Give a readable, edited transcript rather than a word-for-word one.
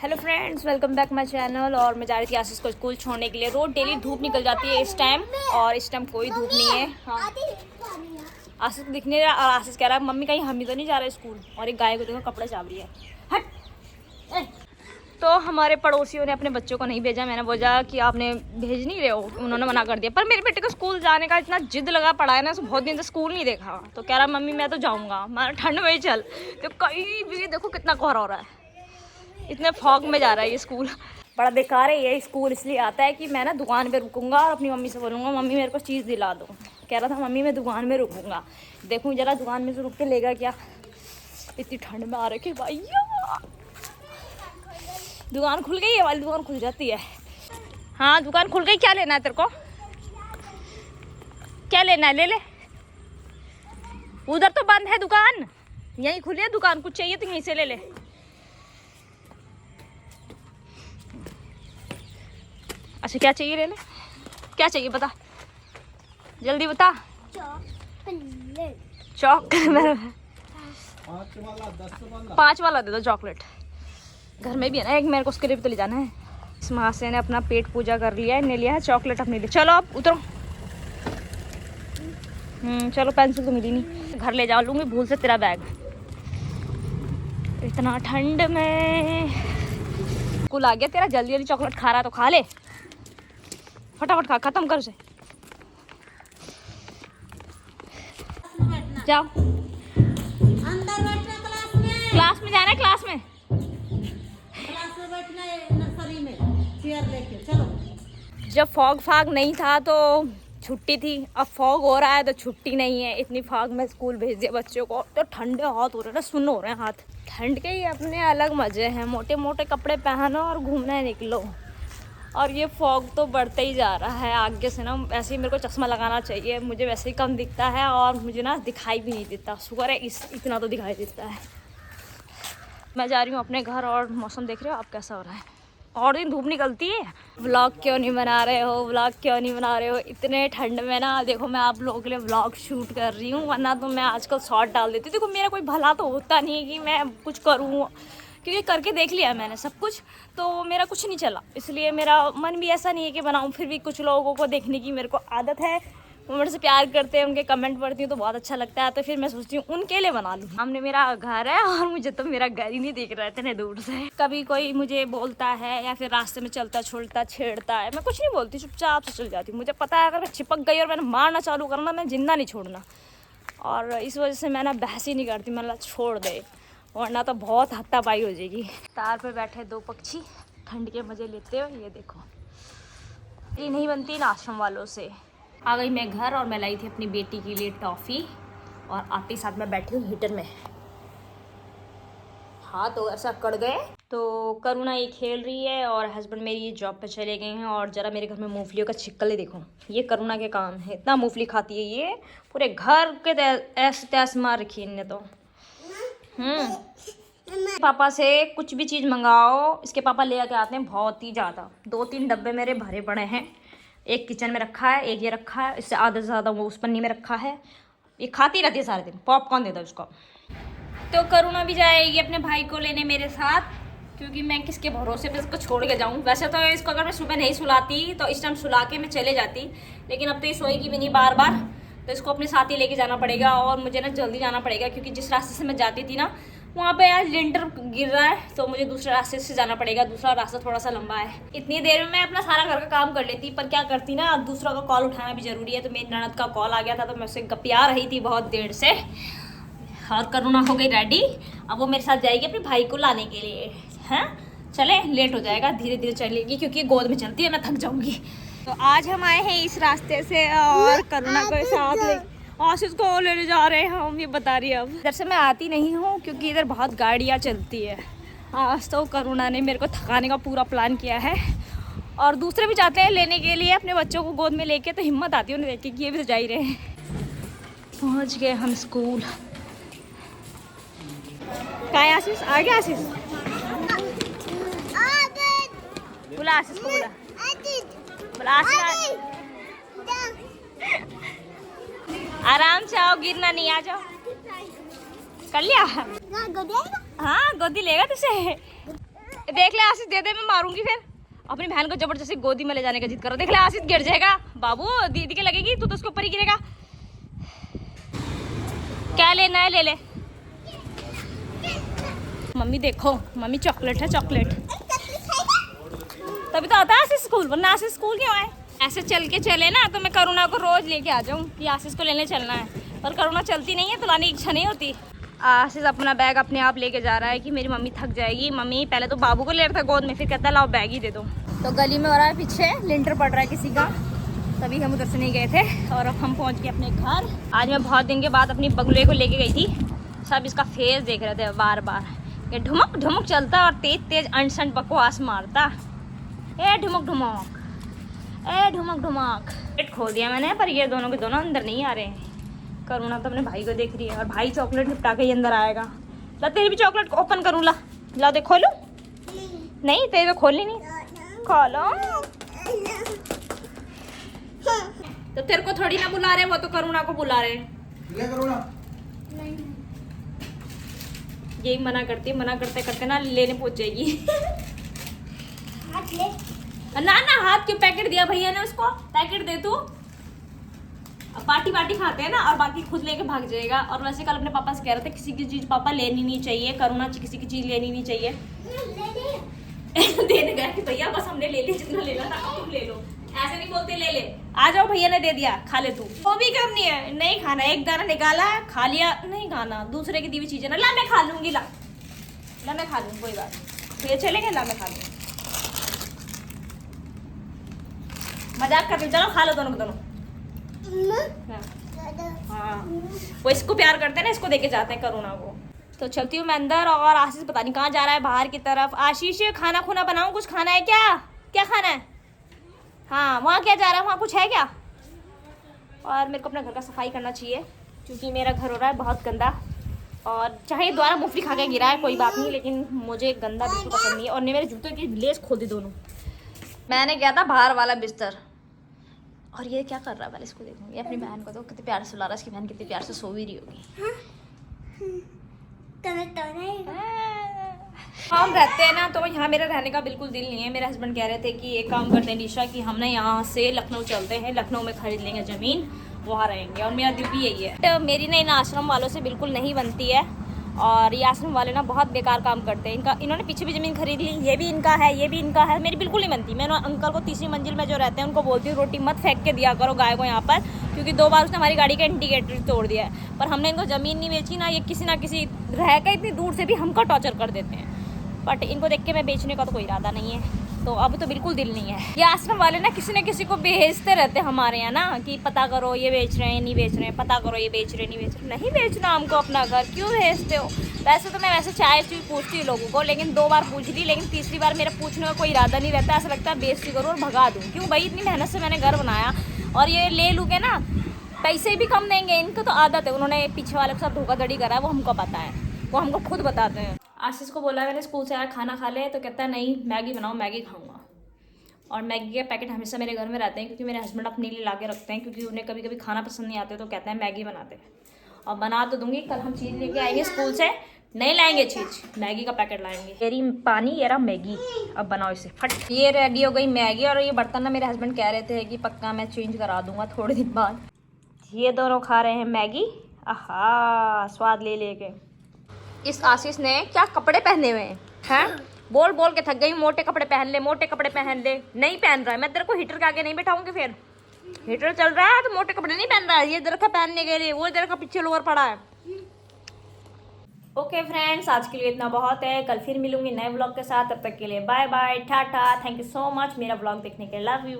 Hello friends, welcome back my channel. और मैं जा रही थी आशीष को स्कूल छोड़ने के लिए। रोज डेली धूप निकल जाती है इस टाइम, और इस टाइम कोई धूप नहीं है। हाँ, आशीष को दिखने रहा। और आशीष कह रहा है मम्मी कहीं हम ही तो नहीं जा रहे स्कूल। और एक गाय को देखो कपड़े चाप रही है। हट। तो हमारे पड़ोसियों ने अपने बच्चों को नहीं भेजा। मैंने बोला कि आपने भेज नहीं रहे हो, उन्होंने मना कर दिया। पर मेरे बेटे को स्कूल जाने का इतना जिद लगा पड़ा है ना, बहुत दिन से स्कूल नहीं देखा। तो कह रहा मम्मी मैं तो जाऊँगा। मैं ठंड में ही चल। तो कहीं भी देखो कितना कोहरा हो रहा है, इतने फॉग में जा रहा है ये स्कूल। बड़ा बेकार है ये स्कूल। इसलिए आता है कि मैं ना दुकान पे रुकूंगा और अपनी मम्मी से बोलूँगा मम्मी मेरे को चीज़ दिला दो। कह रहा था मम्मी मैं दुकान में रुकूंगा। देखूँ जरा दुकान में से रुक के लेगा क्या। इतनी ठंड में आ रखी भैया। दुकान खुल गई है, वाली दुकान खुल जाती है। हाँ दुकान खुल गई। क्या लेना है तेरे को? क्या लेना है? ले ले। उधर तो बंद है दुकान, यहीं खुली है दुकान। कुछ चाहिए तो यहीं से ले ले। अच्छा क्या चाहिए? ले ले। क्या चाहिए बता, जल्दी बता। चॉकलेट 5 वाला दे दो चॉकलेट। घर में भी है ना एक, मेरे को उसके लिए भी तो ले जाना है। इस महाशय ने अपना पेट पूजा कर लिया है, इन्हें लिया है चॉकलेट अपने लिए। चलो अब उतरो। चलो पेंसिल तो मिली नहीं, घर ले जा लूँगी भूल से तेरा बैग। इतना ठंड में स्कूल आ गया तेरा। जल्दी जल्दी चॉकलेट खा रहा तो खा ले, फटाफट खा, खत्म कर उसे। जाओ अंदर बैठना, क्लास में जाना है। क्लास में बैठना है, नर्सरी में चेयर लेके चलो। जब फॉग फाग नहीं था तो छुट्टी थी, अब फॉग हो रहा है तो छुट्टी नहीं है। इतनी फॉग में स्कूल भेज दिया बच्चों को। तो ठंडे हाथ हो रहे हैं, सुन्न हो रहे हैं हाथ। ठंड के ही अपने अलग मजे हैं। मोटे मोटे कपड़े पहनो और घूमने निकलो। और ये फॉग तो बढ़ते ही जा रहा है आगे से ना। वैसे ही मेरे को चश्मा लगाना चाहिए, मुझे वैसे ही कम दिखता है और मुझे ना दिखाई भी नहीं देता। शुक्र है इतना तो दिखाई देता है। मैं जा रही हूँ अपने घर। और मौसम देख रहे हो आप कैसा हो रहा है। और दिन धूप निकलती है। व्लॉग क्यों नहीं बना रहे हो? व्लॉग क्यों नहीं बना रहे हो? इतने ठंड में ना देखो मैं आप लोगों के लिए व्लॉग शूट कर रही हूँ, वरना तो मैं आजकल शॉर्ट डाल देती। देखो मेरा कोई भला तो होता नहीं है कि मैं कुछ करूँ, क्योंकि करके देख लिया मैंने सब कुछ, तो मेरा कुछ नहीं चला। इसलिए मेरा मन भी ऐसा नहीं है कि बनाऊँ। फिर भी कुछ लोगों को देखने की मेरे को आदत है, वो मेरे से प्यार करते हैं, उनके कमेंट पढ़ती हूँ तो बहुत अच्छा लगता है। तो फिर मैं सोचती हूँ उनके लिए बना लूँ। सामने मेरा घर है और मुझे तो मेरा घर ही नहीं दिख रहा है इतने दूर से। कभी कोई मुझे बोलता है या फिर रास्ते में चलता छोड़ता छेड़ता है, मैं कुछ नहीं बोलती, चुपचाप से चल जाती हूँ। मुझे पता है अगर मैं चिपक गई और मैंने मारना चालू करना, मैं जिंदा नहीं छोड़ना। और इस वजह से मैं ना बहस ही नहीं करती, मैं छोड़ दे, वरना तो बहुत हाथापाई हो जाएगी। तार पर बैठे 2 पक्षी ठंड के मज़े लेते हुए। ये देखो ये नहीं बनती इन आश्रम वालों से। आ गई मैं घर और मैं लाई थी अपनी बेटी के लिए टॉफ़ी। और आते ही साथ में बैठी हूँ हीटर में। हाँ तो ऐसा कर गए। तो करुणा ये खेल रही है और हस्बैंड मेरी ये जॉब पे चले गए हैं। और ज़रा मेरे घर में मूंगफलियों का छिक्कल ही देखो। ये करुणा के काम है, इतना मूंगफली खाती है ये, पूरे घर के ऐसे तैस मार रखी है इनने तो। पापा से कुछ भी चीज़ मंगाओ, इसके पापा ले आके आते हैं बहुत ही ज़्यादा। 2-3 डब्बे मेरे भरे पड़े हैं। एक किचन में रखा है, एक ये रखा है, इससे आधा से ज़्यादा वो उस पन्नी में रखा है। ये खाती रहती है सारे दिन। पॉपकॉर्न दे दो इसको। तो करुणा भी जाएगी अपने भाई को लेने मेरे साथ, क्योंकि मैं किसके भरोसे पे इसको छोड़ के जाऊँ। वैसे तो इसको अगर मैं सुबह नहीं सुलाती तो इस टाइम सुला के मैं चले जाती, लेकिन अब तो ये सोएगी भी नहीं बार बार। तो इसको अपने साथ ही लेके जाना पड़ेगा। और मुझे ना जल्दी जाना पड़ेगा, क्योंकि जिस रास्ते से मैं जाती थी ना वहाँ पे यार लिंटर गिर रहा है, तो मुझे दूसरे रास्ते से जाना पड़ेगा। दूसरा रास्ता थोड़ा सा लंबा है। इतनी देर में मैं अपना सारा घर का काम कर लेती, पर क्या करती ना, दूसरों का कॉल उठाना भी ज़रूरी है। तो मेरी ननद का कॉल आ गया था, तो मैं उससे गपिया रही थी बहुत देर से। और करुणा हो गई रेडी, अब वो मेरे साथ जाएगी अपने भाई को लाने के लिए। हाँ चले, लेट हो जाएगा, धीरे धीरे चलेगी क्योंकि गोद में चलती है, मैं थक जाऊँगी। तो आज हम आए हैं इस रास्ते से और करुणा को साथ ले आशीष को लेने जा रहे हैं हम। ये बता रही है अब। इधर से मैं आती नहीं हूँ क्योंकि इधर बहुत गाड़ियाँ चलती है। आज तो करुणा ने मेरे को थकाने का पूरा प्लान किया है। और दूसरे भी जाते हैं लेने के लिए अपने बच्चों को गोद में लेके, तो हिम्मत आती है उन्हें देख के कि ये भी तो जा ही रहे हैं। पहुँच गए हम स्कूल। कहाँ है आशीष? आ गया आशीष? बोला आशीष को, बोला आशीष आराम से आओ, गिरना नहीं। आ जाओ। कर लिया? हाँ गोदी लेगा तुझे। देख ले आशीष, दे दे, मैं मारूंगी फिर। अपनी बहन को जबरदस्ती गोदी में ले जाने का जिद करो। देख ले आशीष गिर जाएगा। बाबू दीदी के लगेगी, तू तो उसके ऊपर ही गिरेगा। क्या लेना है ले ले। मम्मी देखो, मम्मी चॉकलेट है, चॉकलेट। तभी तो आता है आशीष स्कूल, वरना आशीष स्कूल क्यों आए? ऐसे चल के चले ना तो मैं करुणा को रोज लेके आ जाऊँ कि आशीष को लेने चलना है, पर करुणा चलती नहीं है तो लाने की इच्छा नहीं होती। आशीष अपना बैग अपने आप लेके जा रहा है कि मेरी मम्मी थक जाएगी। मम्मी पहले तो बाबू को ले रहा था गोद में, फिर कहता लाओ बैग ही दे दो। तो गली में हो रहा है पीछे लिंटर पड़ रहा है किसी का, तभी हम उधर से नहीं गए थे। और अब हम पहुंच गए अपने घर। आज मैं बहुत दिन के बाद अपनी बगुले को लेके गई थी। सब इसका फेस देख रहे थे बार बार। ये ढुमक ढुमक चलता और तेज तेज अनसन बकवास मारता। ए ढुमक ढुमक, ए ढुमक ढुमक। गेट खोल दिया मैंने, पर ये दोनों के दोनों अंदर नहीं आ रहे हैं। करुणा तो अपने भाई को देख रही है, और भाई चॉकलेट निपटा के ही अंदर आएगा। ला तेरी भी चॉकलेट ओपन करूँ, ला ला दे, खोलूं? नहीं तेरे को खोलनी नहीं, खोलो। तो तेरे को थोड़ी ना बुला रहे, वो तो करुणा को बुला रहे। ले करुणा। यही मना करती है, मना करते करते ना लेने पहुंच जाएगी। ना ना हाथ क्यों, पैकेट दिया भैया ने उसको, पैकेट दे तू। अब पार्टी पार्टी खाते हैं ना, और बाकी खुद लेके भाग जाएगा। और वैसे कल अपने पापा से कह रहे थे किसी की चीज पापा लेनी नहीं चाहिए, करुणा किसी की चीज लेनी नहीं चाहिए। देने गया कि भैया बस हमने ले लिया जितना लेना था, अब तुम ले लो। ऐसे नहीं बोलते, ले ले, आ जाओ भैया ने दे दिया, खा ले तू। वो भी कम नहीं है, नहीं खाना। एक दाना निकाला, खा लिया, नहीं खाना। दूसरे की दी हुई चीजें ना, ला मैं खा लूंगी, ला ला मैं खा लूंगी, कोई बात नहीं। भैया चलेंगे, ला मैं खा लूंगी। मजाक कर रही, चलो खा लो दोनों को दोनों। हाँ वो इसको प्यार करते हैं ना, इसको देके जाते हैं करुणा को। तो चलती हूँ मैं अंदर, और आशीष पता नहीं कहाँ जा रहा है, बाहर की तरफ। आशीष खाना खुना बनाऊँ, कुछ खाना है क्या? क्या खाना है? हाँ वहाँ क्या जा रहा है, वहाँ कुछ है क्या? और मेरे को अपने घर का सफाई करना चाहिए, क्योंकि मेरा घर हो रहा है बहुत गंदा। और चाहे द्वारा मुफ्ती खा के गिरा है, कोई बात नहीं, लेकिन मुझे गंदा बिल्कुल पसंद नहीं है। और ने मेरे जूतों की लेस खोल दी दोनों। मैंने किया था बाहर वाला बिस्तर, और ये क्या कर रहा है, पहले इसको देखूँ। ये अपनी बहन को तो कितने प्यार से सुला रहा है, इसकी बहन कितनी प्यार से सो भी रही होगी। हम रहते हैं ना, तो यहाँ मेरा रहने का बिल्कुल दिल नहीं है। मेरे हस्बैंड कह रहे थे कि एक काम करते हैं निशा, कि हम ना यहाँ से लखनऊ चलते हैं, लखनऊ में खरीद लेंगे ज़मीन, वहाँ रहेंगे। और मेरा दिल भी यही है। तो मेरी ना इन आश्रम वालों से बिल्कुल नहीं बनती है, और ये आश्रम वाले ना बहुत बेकार काम करते हैं। इन्होंने पीछे भी ज़मीन खरीद ली, ये भी इनका है, ये भी इनका है, मेरी बिल्कुल नहीं बनती। मैं अंकल को तीसरी मंजिल में जो रहते हैं उनको बोलती हूँ रोटी मत फेंक के दिया करो गाय को यहाँ पर, क्योंकि 2 बार उसने हमारी गाड़ी का इंडिकेटर तोड़ दिया है। पर हमने इनको ज़मीन नहीं बेची ना, ये किसी ना किसी रह कर इतनी दूर से भी हमको टॉर्चर कर देते हैं। बट इनको देख के मैं बेचने का तो कोई इरादा नहीं है, तो अब तो बिल्कुल दिल नहीं है। ये आश्रम वाले ना किसी न किसी को भेजते रहते हैं हमारे यहाँ ना, कि पता करो ये बेच रहे हैं नहीं बेच रहे हैं, पता करो ये बेच रहे नहीं बेच रहे। नहीं बेचना हमको अपना घर, क्यों भेजते हो? वैसे तो मैं वैसे चाय चुई पूछती हूँ लोगों को, लेकिन 2 बार पूछ ली, लेकिन तीसरी बार मेरा पूछने का कोई इरादा नहीं रहता। ऐसा लगता है बेइज्जती करूँ और भगा दूँ। क्यों भाई, इतनी मेहनत से मैंने घर बनाया, और ये ले लूँगे ना, पैसे भी कम देंगे। इनको तो आदत है, उन्होंने पीछे वाले के साथ धोखाधड़ी करा है, वो हमको पता है, वो हमको खुद बताते हैं। आशीष को बोला मैंने स्कूल से आया खाना खा ले, तो कहता है नहीं मैगी बनाओ, मैगी खाऊंगा। और मैगी के पैकेट हमेशा मेरे घर में रहते हैं, क्योंकि मेरे हस्बैंड अपने लिए ला के रखते हैं, क्योंकि उन्हें कभी कभी खाना पसंद नहीं आते, तो कहते हैं मैगी बनाते हैं। और बना तो दूंगी, कल हम चीज़ लेके आएंगे स्कूल से, नहीं लाएंगे चीज़, मैगी का पैकेट लाएंगे। येरी पानी, ये रहा मैगी, अब बनाओ इसे फट। ये रेडी हो गई मैगी, और ये बर्तन ना मेरे हस्बैंड कह रहे थे कि पक्का मैं चेंज करा दूंगा थोड़े दिन बाद। ये दोनों खा रहे हैं मैगी, आहा स्वाद ले लेके। इस आशीष ने क्या कपड़े पहने हुए हैं? बोल बोल के थक गई, मोटे कपड़े पहन ले, मोटे कपड़े पहन ले। नहीं पहन रहा है, मैं तेरे को हीटर के आगे नहीं बैठाऊंगी। फिर हीटर चल रहा है तो मोटे कपड़े नहीं पहन रहा है। ये इधर का पहनने के लिए, वो इधर का पीछे लोअर पड़ा है। ओके फ्रेंड्स, आज के लिए इतना बहुत है। कल फिर मिलूंगी नए व्लॉग के साथ, तब तक के लिए bye bye, tata, thank you so much मेरा व्लॉग देखने के लिए, लव यू।